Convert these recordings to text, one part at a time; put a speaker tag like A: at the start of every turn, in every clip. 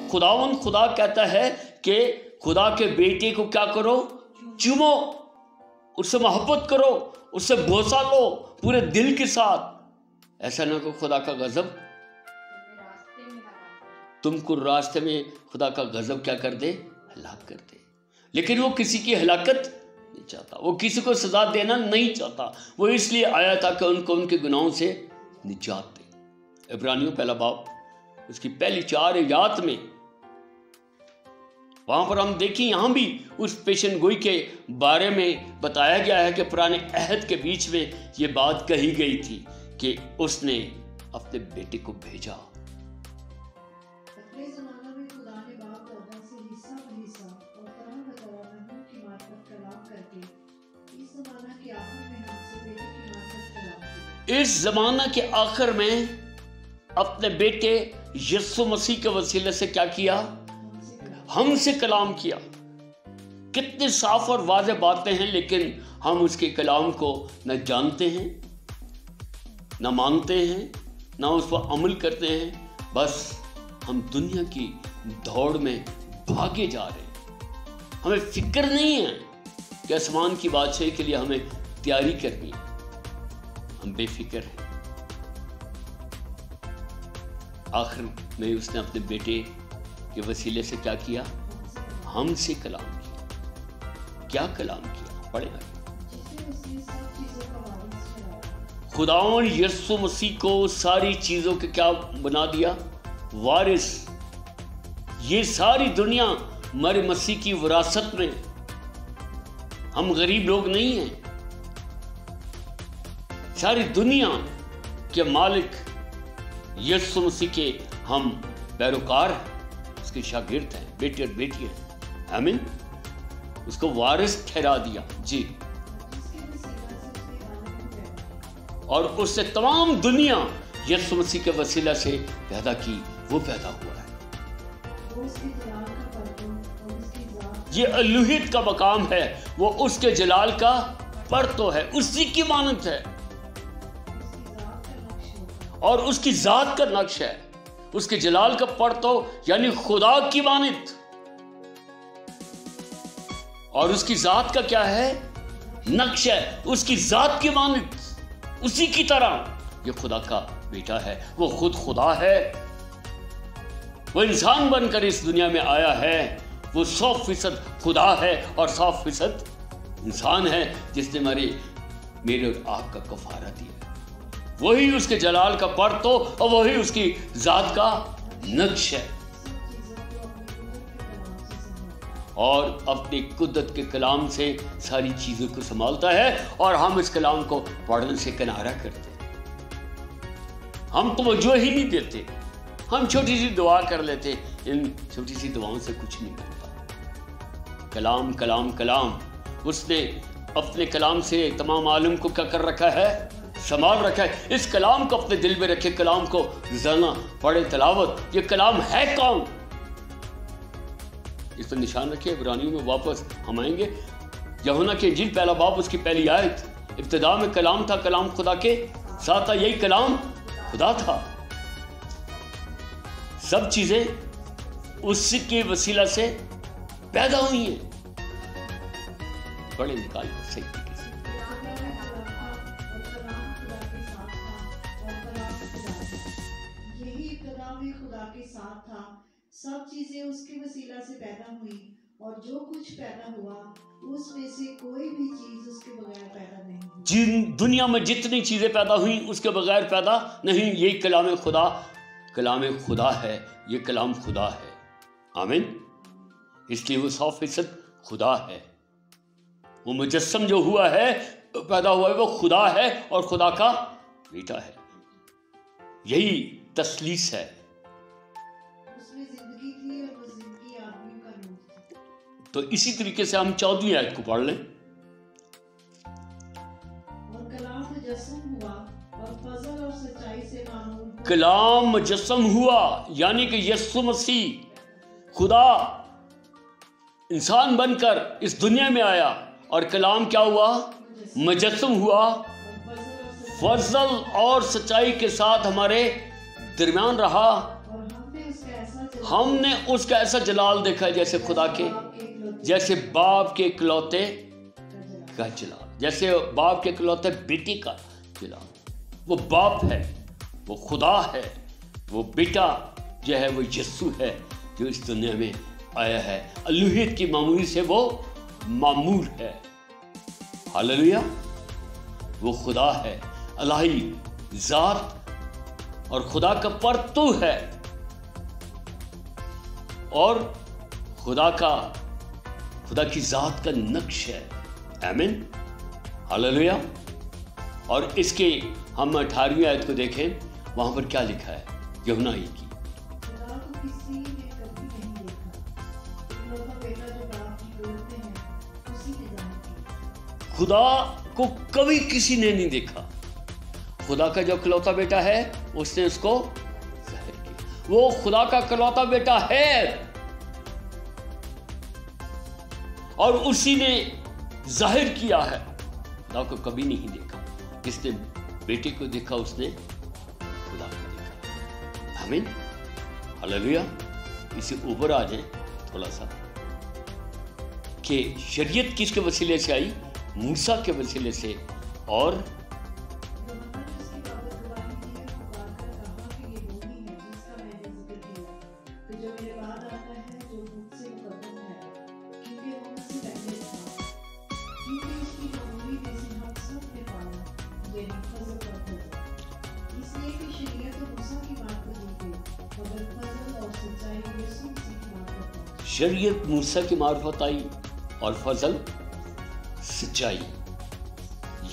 A: खुदावंद खुदा कहता है कि खुदा के बेटे को क्या करो, चूमो, उससे मोहब्बत करो, उससे बोसा लो पूरे दिल के साथ। ऐसा ना को खुदा का गजब तुमको रास्ते में खुदा का गजब क्या कर दे, हलाक कर दे। लेकिन वो किसी की हलाकत नहीं चाहता, वो किसी को सजा देना नहीं चाहता। वो इसलिए आया था कि उनको उनके गुनाहों से निजात दे। इब्रानियों पहला बाब उसकी पहली 4 आयत में वहां पर हम देखें, यहां भी उस पेशन गोई के बारे में बताया गया है कि पुराने अहद के बीच में ये बात कही गई थी कि उसने अपने बेटे को भेजा। इस जमाना के आखिर में अपने बेटे यीशु मसीह के वसीले से क्या किया, हमसे कलाम किया। कितनी साफ और वाज़ेह बातें हैं, लेकिन हम उसके कलाम को न जानते हैं, न मानते हैं, न उस पर अमल करते हैं। बस हम दुनिया की दौड़ में भागे जा रहे हैं। हमें फिक्र नहीं है कि आसमान की बादशाही के लिए हमें तैयारी करनी है। हम बेफिक्र हैं। आखिर में उसने अपने बेटे के वसीले से क्या किया, हमसे कलाम किया। क्या कलाम किया, पढ़े आगे। खुदावन यीशु मसीह को सारी चीजों के क्या बना दिया, वारिस। ये सारी दुनिया हमारे मसीह की विरासत में। हम गरीब लोग नहीं हैं। सारी दुनिया के मालिक यीशु मसीह के हम पैरोकार हैं, उसके शागिर्द हैं, बेटे और बेटियां हैं। आमीन। उसको वारिस ठहरा दिया जी। और उससे तमाम दुनिया यीशु मसीह के वसीला से पैदा की, वो पैदा हुआ है। ये अलूहियत का मकाम है, वो उसके जलाल का परतो है, उसी की मानत है और उसकी जात का नक्श है। उसके जलाल का परतो यानी खुदा की मानत, और उसकी जात का क्या है, नक्श है, उसकी जात की मानत, उसी की तरह ये खुदा का बेटा है। वो खुद खुदा है, वो इंसान बनकर इस दुनिया में आया है। वो 100% खुदा है और 100% इंसान है, जिसने मेरे और आपका कफारा दिया। वही उसके जलाल का परतो और वही उसकी जात का नक्श है, और अपनी कुदरत के कलाम से सारी चीजों को संभालता है। और हम इस कलाम को पढ़ने से किनारा करते हैं। हम तवज्जो ही नहीं देते। हम छोटी सी दुआ कर लेते, इन छोटी सी दुआओं से कुछ नहीं मिलता। कलाम कलाम कलाम। उसने अपने कलाम से तमाम आलम को क्या कर रखा है, संभाल रखा है। इस कलाम को अपने दिल में रखे, कलाम को रोजाना पढ़े, तिलावत। ये कलाम है कौन, इस पर निशान रखिए। इब्रानियों में वापस हम आएंगे। यूहन्ना की इंजील पहला बाब उसकी पहली आयत, इब्तिदा में कलाम था, कलाम खुदा के साथ था, यही कलाम खुदा था। सब चीजें उसके वसीला से पैदा हुई हैं। बड़े निकाल सही तरीके से।
B: यही इब्तिदा में खुदा के साथ था, सब चीजें उसके वसीला से पैदा हुई, और जो कुछ पैदा हुआ उसमें से कोई भी चीज उसके बगैर पैदा नहीं हुई।
A: जिन दुनिया में जितनी चीजें पैदा हुई उसके बगैर पैदा नहीं। यही कलाम खुदा है, ये कलाम खुदा है। आमीन। इसलिए वो 100% खुदा है। वो मुजस्सम जो हुआ है, पैदा हुआ है, वो खुदा है और खुदा का बेटा है। यही तसलीस है।
B: उसमें जिंदगी थी और वो जिंदगी आदमियों का नूर थी।
A: तो इसी तरीके से हम 14वीं आयत को पढ़ लें।
B: और कलाम मुजस्सम हुआ और फजल और सच्चाई से मामूल।
A: कलाम मुजस्सम हुआ यानी कि यीशु मसीह खुदा इंसान बनकर इस दुनिया में आया, और कलाम क्या हुआ, मुजस्सम हुआ, फजल और सच्चाई के साथ हमारे दरमियान रहा। हमने उसका ऐसा जलाल देखा है जैसे खुदा के, जैसे बाप के इकलौते का जलाल, जैसे बाप के इकलौते बेटे का जलाल। वो बाप है, वो खुदा है, वो बेटा जो है वो यीशु है जो इस दुनिया में आया है। अलूहियत की मामूरी से वो मामूर है। हालेलुया। वो खुदा है, अलाही ज़ात और खुदा का परतू है और खुदा की ज़ात का नक्श है। आमीन। हालेलुया। और इसके हम 18वीं आयत को देखें, वहां पर क्या लिखा है यूहन्ना की।
B: खुदा को किसी ने कभी नहीं देखा, इकलौता बेटा जो बाप की गोद में है, उसी ने जान की।
A: खुदा को कभी किसी ने नहीं देखा। खुदा का जो इकलौता बेटा है उसने उसको जाहिर किया। वो खुदा का इकलौता बेटा है और उसी ने जाहिर किया है। खुदा को कभी नहीं देखा। जिसने बेटे को देखा उसने खुदा को देखा। आमीन। हालेलुया। इसे ऊपर आ जाए थोड़ा सा कि शरीयत किसके वसीले से आई? मूसा के वसीले से। और शरीयत मूसा की मार्फत आई और फजल सच्चाई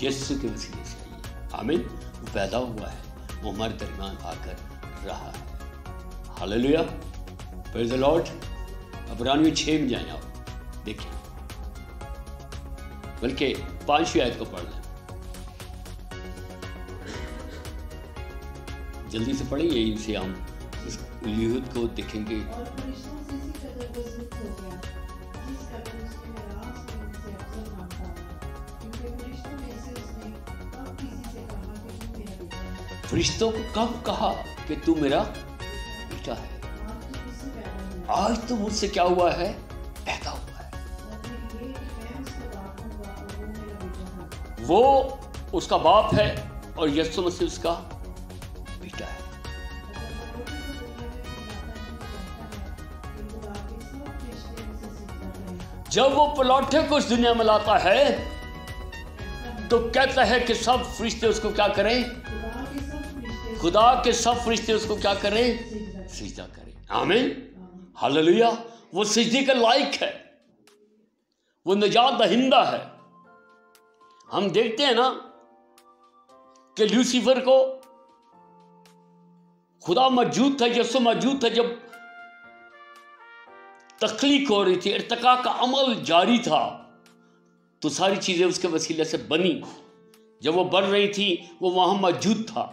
A: यीशु के वसीले से आई। आमीन। वो पैदा हुआ है, वो हमारे दरमियान आकर रहा है। हालेलुया। Praise the Lord. अब इब्रानियों 6 में जाएं आप, देखिए, बल्कि 5वीं आयत को पढ़ लें। जल्दी से पढ़ेंगे, इनसे हम इस यूहद को देखेंगे। फरिश्तों को कब कहा कि तू मेरा बेटा है? आज तो मुझसे क्या हुआ है? पैदा हुआ है। वो उसका बाप है और यीशु मसीह उसका बेटा है। जब वो पलौठे को इस दुनिया में लाता है तो कहता है कि सब फरिश्ते उसको क्या करें? खुदा के सब फरिश्ते उसको क्या करें? सिजदा करें। आमीन। हालेलुया। वो सिजदे के लायक है, वो निजात दहिंदा है। हम देखते हैं ना कि लूसीफर को खुदा मौजूद था, यीशु मौजूद था जब तख्लीक हो रही थी, इर्तिका का अमल जारी था, तो सारी चीजें उसके वसीले से बनी। जब वो बढ़ रही थी वो वहां मौजूद था।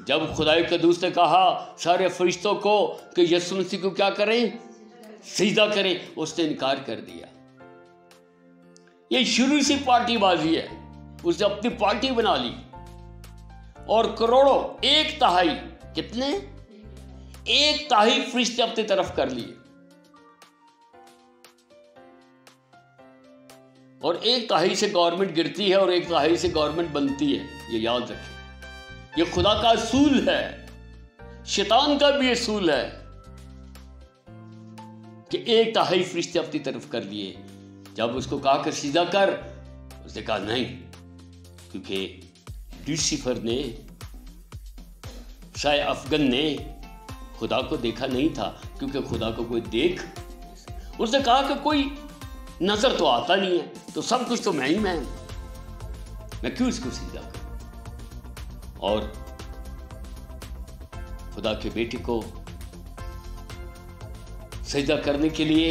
A: जब खुदाई कदूस ने कहा सारे फरिश्तों को कि यीशु मसीह को क्या करें? सिजदा करें, उसने इनकार कर दिया। ये शुरू से पार्टीबाजी है। उसने अपनी पार्टी बना ली और करोड़ों, 1/3, कितने? 1/3 फरिश्ते अपनी तरफ कर लिए और 1/3 से गवर्नमेंट गिरती है और 1/3 से गवर्नमेंट बनती है। ये याद रखें। ये खुदा का असूल है, शैतान का भी असूल है कि 1/3 फरिश्ते अपनी तरफ कर लिए। जब उसको कहा कि सीधा कर, उसने कहा नहीं, क्योंकि लूसीफर ने, शायद अफगन ने खुदा को देखा नहीं था, क्योंकि खुदा को कोई देख, उसने कहा कि कोई नजर तो आता नहीं है, तो सब कुछ तो मैं ही मैं क्यों इसको सीधा करूं? और खुदा के बेटे को सजदा करने के लिए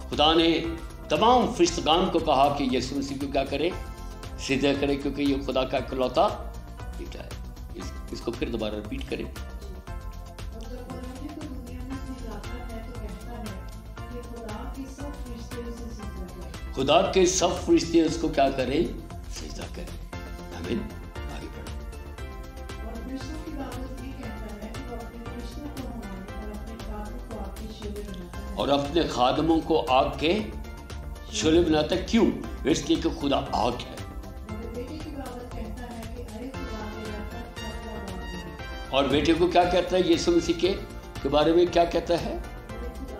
A: खुदा ने तमाम फरिश्तगान को कहा कि यीशु मसीह को क्या करे? सजदा करे, क्योंकि ये खुदा का इकलौता बेटा है। इसको फिर दोबारा रिपीट करें। खुदा के सब फरिश्ते उसको क्या करें? सजदा करें। आमीन। आगे बढ़ो।
B: और फरिश्तों की बाबत भी कहता है
A: और अपने खादमों को आग के शोले बनाता है। क्यों? इसलिए कि खुदा आग है।
B: मगर बेटे की बाबत कहता है कि अरे खुदा तेरा तख्त अपना बाग है।
A: और बेटे को क्या कहता है? यीशु मसीह के बारे में क्या कहता है?
B: अरे खुदा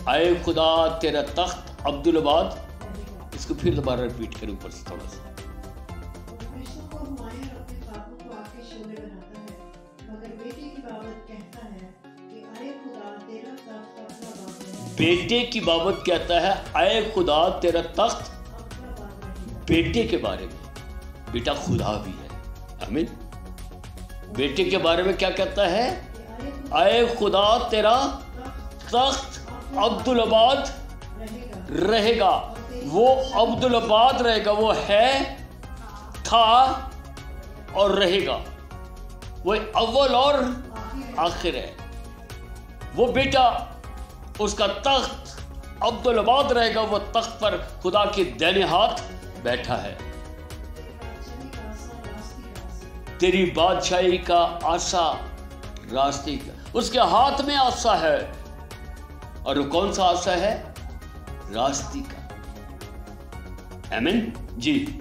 B: तेरा
A: आए खुदा तेरा
B: तख्त अपना बाग है।
A: तख्त अब्दुलबाद।
B: रहेगा।
A: इसको फिर दोबारा रिपीट करें ऊपर से थोड़ा सा।
B: परमेश्वर को हुमायूं अपने खातों को आग के शोले बनाता है, मगर बेटे की बाबत कहता है कि अरे खुदा तेरा तख्त अपना बाग है।
A: बेटे की बाबत कहता है आए खुदा तेरा तख्त।
B: अपना बाग रहेगा।
A: बेटे के बारे में, बेटा खुदा भी है। आमीन। बेटे के बारे में क्या कहता है?
B: कि अरे
A: आए खुदा तेरा तख्त अब्दुलबाद
B: रहेगा।
A: रहेगा। वो अब्दुलबाद रहेगा, वो है, था और रहेगा। वो अव्वल और आखिर है। वो बेटा, उसका तख्त अब्दुलबाद रहेगा। वो तख्त पर खुदा के दाहिने हाथ बैठा है। तेरी बादशाही का आसा रास्ते का, उसके हाथ में आसा है। और वो कौन सा आसा है? रास्ते का। आमीन जी।